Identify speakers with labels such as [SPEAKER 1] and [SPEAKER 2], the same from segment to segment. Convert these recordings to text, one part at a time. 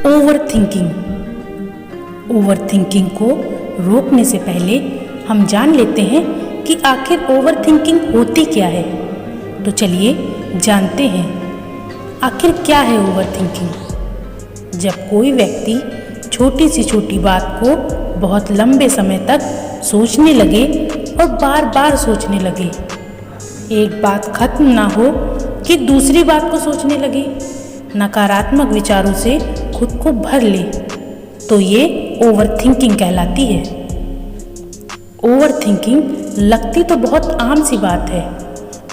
[SPEAKER 1] Over thinking. Over thinking को रोकने से पहले हम जान लेते हैं कि आखिर ओवर थिंकिंग होती क्या है। तो चलिए जानते हैं आखिर क्या है ओवर थिंकिंग। जब कोई व्यक्ति छोटी से छोटी बात को बहुत लंबे समय तक सोचने लगे और बार बार सोचने लगे, एक बात खत्म ना हो कि दूसरी बात को सोचने लगे, नकारात्मक विचारों से खुद को भर ले, तो ये ओवर थिंकिंग कहलाती है। ओवर थिंकिंग लगती तो बहुत आम सी बात है,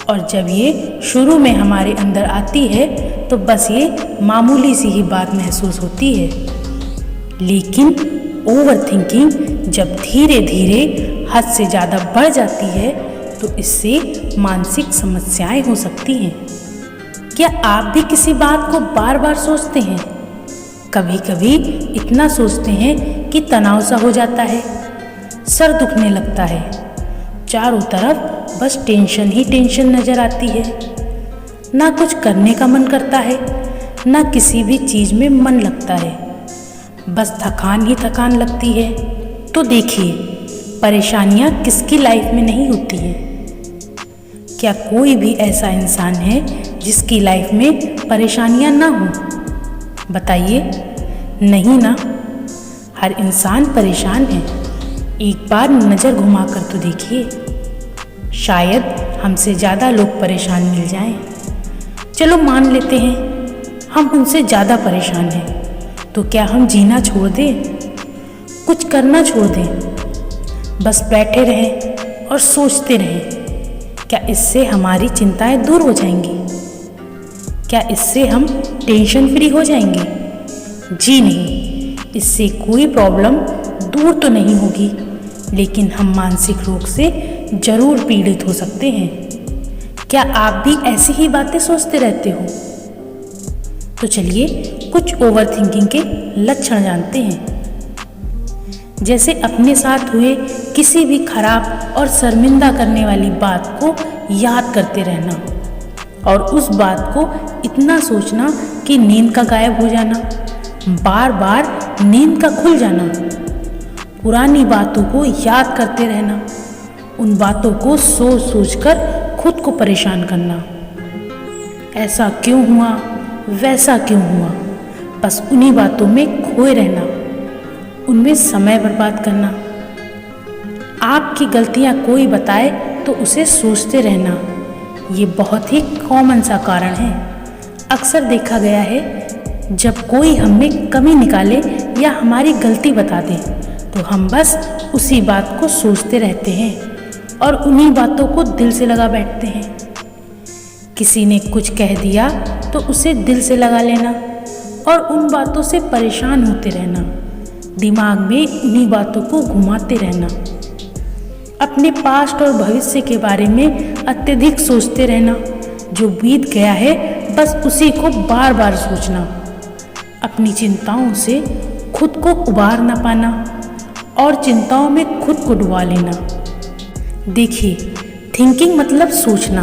[SPEAKER 1] और जब ये शुरू में हमारे अंदर आती है तो बस ये मामूली सी ही बात महसूस होती है। लेकिन ओवर थिंकिंग जब धीरे धीरे हद से ज़्यादा बढ़ जाती है तो इससे मानसिक समस्याएं हो सकती हैं। क्या आप भी किसी बात को बार बार सोचते हैं? कभी कभी इतना सोचते हैं कि तनाव सा हो जाता है, सर दुखने लगता है, चारों तरफ बस टेंशन ही टेंशन नजर आती है। ना कुछ करने का मन करता है, ना किसी भी चीज़ में मन लगता है, बस थकान ही थकान लगती है। तो देखिए, परेशानियाँ किसकी लाइफ में नहीं होती हैं? क्या कोई भी ऐसा इंसान है जिसकी लाइफ में परेशानियाँ ना हो? बताइए, नहीं ना। हर इंसान परेशान है। एक बार नज़र घुमा कर तो देखिए, शायद हमसे ज़्यादा लोग परेशान मिल जाएं। चलो मान लेते हैं हम उनसे ज़्यादा परेशान हैं, तो क्या हम जीना छोड़ दें, कुछ करना छोड़ दें, बस बैठे रहें और सोचते रहें? क्या इससे हमारी चिंताएं दूर हो जाएंगी? क्या इससे हम टेंशन फ्री हो जाएंगे? जी नहीं, इससे कोई प्रॉब्लम दूर तो नहीं होगी, लेकिन हम मानसिक रोग से जरूर पीड़ित हो सकते हैं। क्या आप भी ऐसी ही बातें सोचते रहते हो? तो चलिए कुछ ओवर थिंकिंग के लक्षण जानते हैं। जैसे अपने साथ हुए किसी भी खराब और शर्मिंदा करने वाली बात को याद करते रहना, और उस बात को इतना सोचना कि नींद का गायब हो जाना, बार बार नींद का खुल जाना, पुरानी बातों को याद करते रहना, उन बातों को सोच सोच कर खुद को परेशान करना। ऐसा क्यों हुआ, वैसा क्यों हुआ, बस उन्हीं बातों में खोए रहना, उनमें समय बर्बाद करना। आपकी गलतियां कोई बताए तो उसे सोचते रहना, ये बहुत ही कॉमन सा कारण है। अक्सर देखा गया है, जब कोई हमें कमी निकाले या हमारी गलती बता दे तो हम बस उसी बात को सोचते रहते हैं और उन्हीं बातों को दिल से लगा बैठते हैं। किसी ने कुछ कह दिया तो उसे दिल से लगा लेना और उन बातों से परेशान होते रहना, दिमाग में उन्हीं बातों को घुमाते रहना, अपने पास्ट और भविष्य के बारे में अत्यधिक सोचते रहना, जो बीत गया है बस उसी को बार बार सोचना, अपनी चिंताओं से खुद को उबार ना पाना और चिंताओं में खुद को डुबा लेना। देखिए, थिंकिंग मतलब सोचना।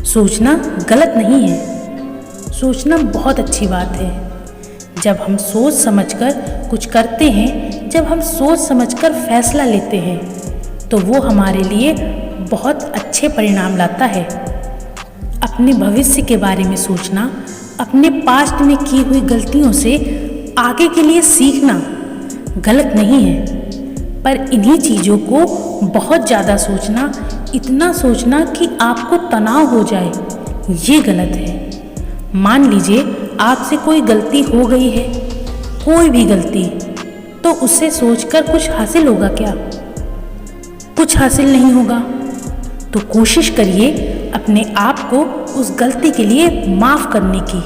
[SPEAKER 1] सोचना गलत नहीं है, सोचना बहुत अच्छी बात है। जब हम सोच समझकर कुछ करते हैं, जब हम सोच समझकर फैसला लेते हैं, तो वो हमारे लिए बहुत अच्छे परिणाम लाता है। अपने भविष्य के बारे में सोचना, अपने पास्ट में की हुई गलतियों से आगे के लिए सीखना गलत नहीं है, पर इन्हीं चीज़ों को बहुत ज़्यादा सोचना, इतना सोचना कि आपको तनाव हो जाए, ये गलत है। मान लीजिए आपसे कोई गलती हो गई है, कोई भी गलती, तो उससे सोचकर कुछ हासिल होगा क्या? कुछ हासिल नहीं होगा। तो कोशिश करिए अपने आप को उस गलती के लिए माफ़ करने की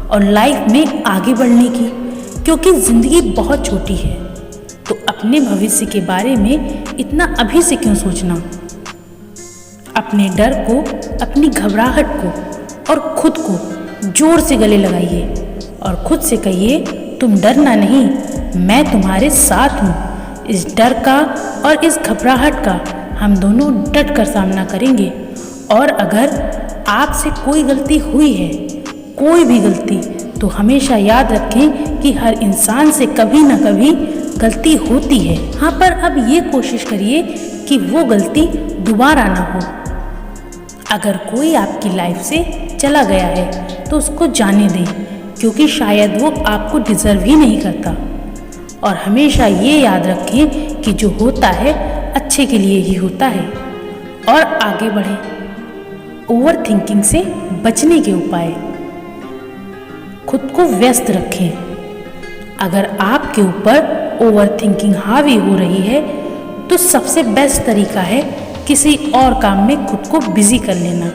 [SPEAKER 1] और लाइफ में आगे बढ़ने की, क्योंकि ज़िंदगी बहुत छोटी है। तो अपने भविष्य के बारे में इतना अभी से क्यों सोचना? अपने डर को, अपनी घबराहट को और खुद को जोर से गले लगाइए और खुद से कहिए, तुम डरना नहीं, मैं तुम्हारे साथ हूँ। इस डर का और इस घबराहट का हम दोनों डट कर सामना करेंगे। और अगर आपसे कोई गलती हुई है, कोई भी गलती, तो हमेशा याद रखें कि हर इंसान से कभी ना कभी गलती होती है। हाँ, पर अब ये कोशिश करिए कि वो गलती दोबारा ना हो। अगर कोई आपकी लाइफ से चला गया है तो उसको जाने दें, क्योंकि शायद वो आपको डिज़र्व ही नहीं करता। और हमेशा ये याद रखें कि जो होता है अच्छे के लिए ही होता है। और आगे बढ़ें। ओवर थिंकिंग से बचने के उपाय। खुद को व्यस्त रखें। अगर आपके ऊपर ओवर थिंकिंग हावी हो रही है तो सबसे बेस्ट तरीका है किसी और काम में खुद को बिजी कर लेना।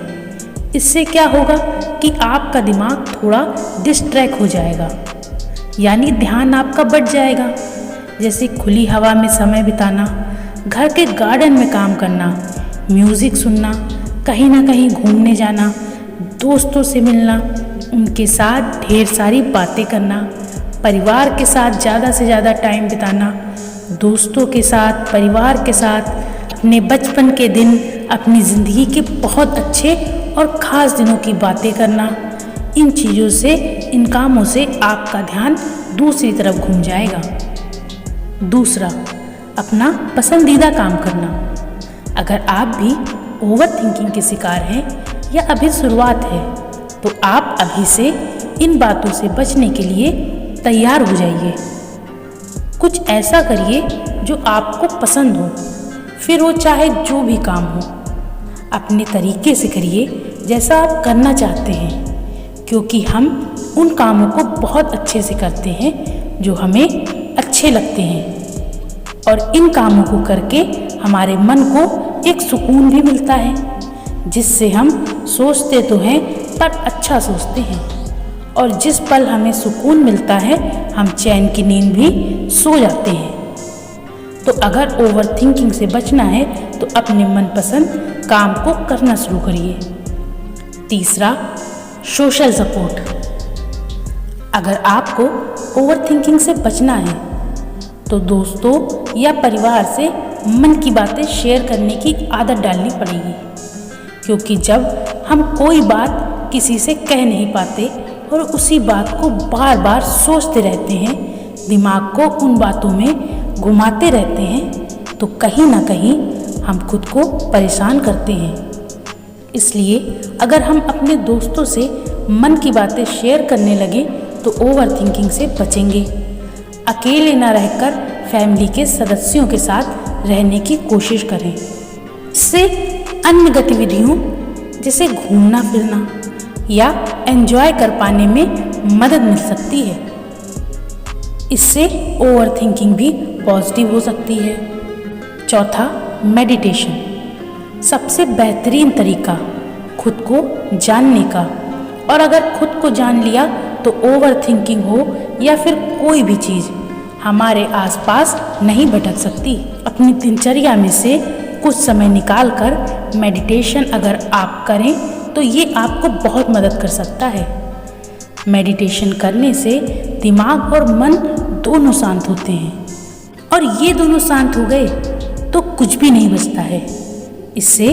[SPEAKER 1] इससे क्या होगा कि आपका दिमाग थोड़ा डिस्ट्रैक्ट हो जाएगा, यानी ध्यान आपका बढ़ जाएगा। जैसे खुली हवा में समय बिताना, घर के गार्डन में काम करना, म्यूज़िक सुनना, कहीं ना कहीं घूमने जाना, दोस्तों से मिलना, उनके साथ ढेर सारी बातें करना, परिवार के साथ ज़्यादा से ज़्यादा टाइम बिताना, दोस्तों के साथ, परिवार के साथ, अपने बचपन के दिन, अपनी ज़िंदगी के बहुत अच्छे और ख़ास दिनों की बातें करना। इन चीज़ों से, इन कामों से आपका ध्यान दूसरी तरफ घूम जाएगा। दूसरा, अपना पसंदीदा काम करना। अगर आप भी ओवर थिंकिंग के शिकार हैं या अभी शुरुआत है तो आप अभी से इन बातों से बचने के लिए तैयार हो जाइए। कुछ ऐसा करिए जो आपको पसंद हो, फिर वो चाहे जो भी काम हो। अपने तरीके से करिए जैसा आप करना चाहते हैं, क्योंकि हम उन कामों को बहुत अच्छे से करते हैं जो हमें अच्छे लगते हैं। और इन कामों को करके हमारे मन को एक सुकून भी मिलता है, जिससे हम सोचते तो हैं पर अच्छा सोचते हैं। और जिस पल हमें सुकून मिलता है हम चैन की नींद भी सो जाते हैं। तो अगर ओवर थिंकिंग से बचना है तो अपने मनपसंद काम को करना शुरू करिए। तीसरा, सोशल सपोर्ट। अगर आपको ओवर थिंकिंग से बचना है तो दोस्तों या परिवार से मन की बातें शेयर करने की आदत डालनी पड़ेगी, क्योंकि जब हम कोई बात किसी से कह नहीं पाते और उसी बात को बार बार सोचते रहते हैं, दिमाग को उन बातों में घुमाते रहते हैं, तो कहीं ना कहीं हम खुद को परेशान करते हैं। इसलिए अगर हम अपने दोस्तों से मन की बातें शेयर करने लगे तो ओवर थिंकिंग से बचेंगे। अकेले न रहकर फैमिली के सदस्यों के साथ रहने की कोशिश करें। इससे अन्य गतिविधियों जैसे घूमना फिरना या एंजॉय कर पाने में मदद मिल सकती है। इससे ओवर थिंकिंग भी पॉजिटिव हो सकती है। चौथा, मेडिटेशन। सबसे बेहतरीन तरीका खुद को जानने का। और अगर खुद को जान लिया तो ओवर थिंकिंग हो या फिर कोई भी चीज़ हमारे आसपास नहीं भटक सकती। अपनी दिनचर्या में से कुछ समय निकाल कर मेडिटेशन अगर आप करें तो ये आपको बहुत मदद कर सकता है। मेडिटेशन करने से दिमाग और मन दोनों शांत होते हैं, और ये दोनों शांत हो गए तो कुछ भी नहीं बचता है। इससे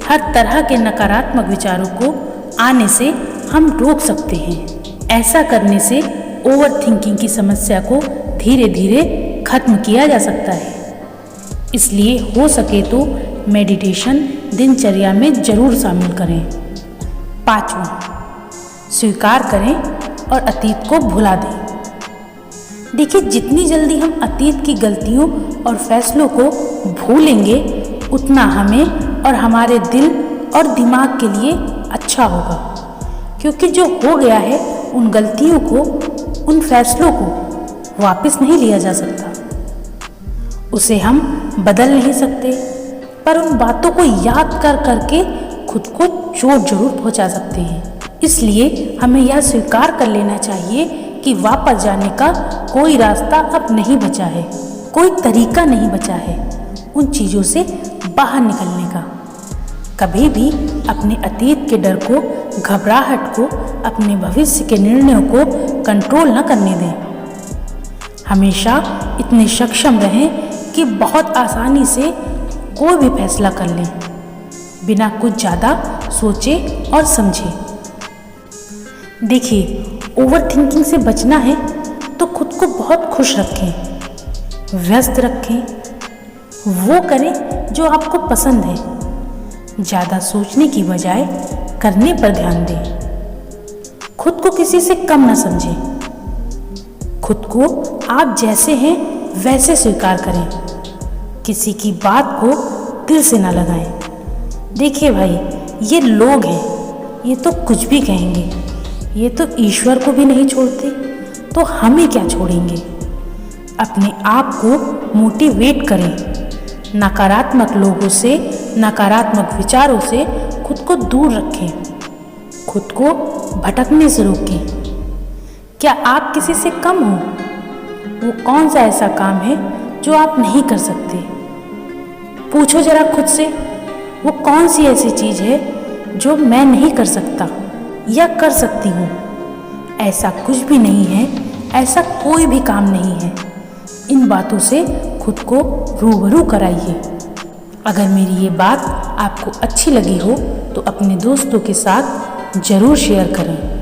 [SPEAKER 1] हर तरह के नकारात्मक विचारों को आने से हम रोक सकते हैं। ऐसा करने से ओवर थिंकिंग की समस्या को धीरे धीरे खत्म किया जा सकता है। इसलिए हो सके तो मेडिटेशन दिनचर्या में जरूर शामिल करें। पांचवा, स्वीकार करें और अतीत को भुला दें। देखिए, जितनी जल्दी हम अतीत की गलतियों और फैसलों को भूलेंगे उतना हमें और हमारे दिल और दिमाग के लिए अच्छा होगा, क्योंकि जो हो गया है उन गलतियों को, उन फैसलों को वापस नहीं लिया जा सकता। उसे हम बदल नहीं सकते, पर उन बातों को याद कर करके खुद को चोट जरूर पहुंचा सकते हैं। इसलिए हमें यह स्वीकार कर लेना चाहिए कि वापस जाने का कोई रास्ता अब नहीं बचा है, कोई तरीका नहीं बचा है उन चीज़ों से बाहर निकलने का। कभी भी अपने अतीत के डर को, घबराहट को, अपने भविष्य के निर्णयों को कंट्रोल न करने दें। हमेशा इतने सक्षम रहें कि बहुत आसानी से कोई भी फैसला कर लें, बिना कुछ ज़्यादा सोचे और समझे। देखिए, ओवर थिंकिंग से बचना है तो खुद को बहुत खुश रखें, व्यस्त रखें, वो करें जो आपको पसंद है। ज़्यादा सोचने की बजाय करने पर ध्यान दें। खुद को किसी से कम न समझें। खुद को आप जैसे हैं वैसे स्वीकार करें। किसी की बात को दिल से ना लगाएं। देखिए भाई, ये लोग हैं, ये तो कुछ भी कहेंगे, ये तो ईश्वर को भी नहीं छोड़ते, तो हमें क्या छोड़ेंगे। अपने आप को मोटिवेट करें। नकारात्मक लोगों से, नकारात्मक विचारों से खुद को दूर रखें। खुद को भटकने से रोकें। क्या आप किसी से कम हो? वो कौन सा ऐसा काम है जो आप नहीं कर सकते? पूछो जरा खुद से, वो कौन सी ऐसी चीज़ है जो मैं नहीं कर सकता या कर सकती हूँ? ऐसा कुछ भी नहीं है, ऐसा कोई भी काम नहीं है। इन बातों से खुद को रूबरू कराइए। अगर मेरी ये बात आपको अच्छी लगी हो तो अपने दोस्तों के साथ ज़रूर शेयर करें।